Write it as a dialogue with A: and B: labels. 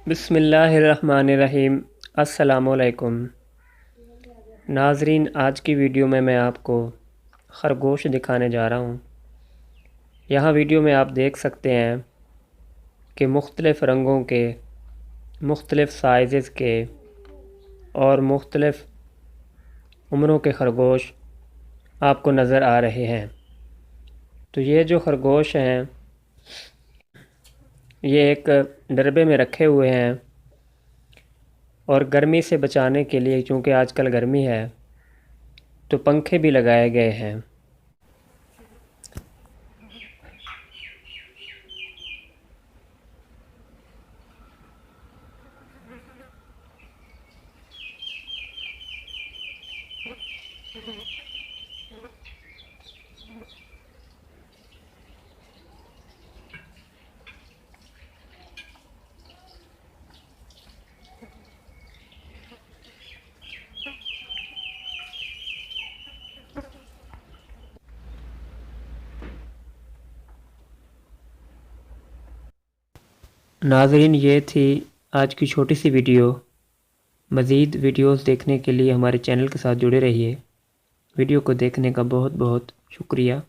A: बिस्मिल्लाहिर्रहमानिर्रहीम। अस्सलामुअलैकुम नाज़रीन, आज की वीडियो में मैं आपको ख़रगोश दिखाने जा रहा हूँ। यहाँ वीडियो में आप देख सकते हैं कि मुख्तलिफ़ रंगों के, मुख्तलिफ़ साइज़ के और मुख्तलिफ़ उम्रों के ख़रगोश आपको नज़र आ रहे हैं। तो ये जो ख़रगोश हैं ये एक डरबे में रखे हुए हैं और गर्मी से बचाने के लिए, चूँकि आजकल गर्मी है, तो पंखे भी लगाए गए हैं। नाज़रीन, ये थी आज की छोटी सी वीडियो। मज़ीद वीडियोस देखने के लिए हमारे चैनल के साथ जुड़े रहिए। वीडियो को देखने का बहुत बहुत शुक्रिया।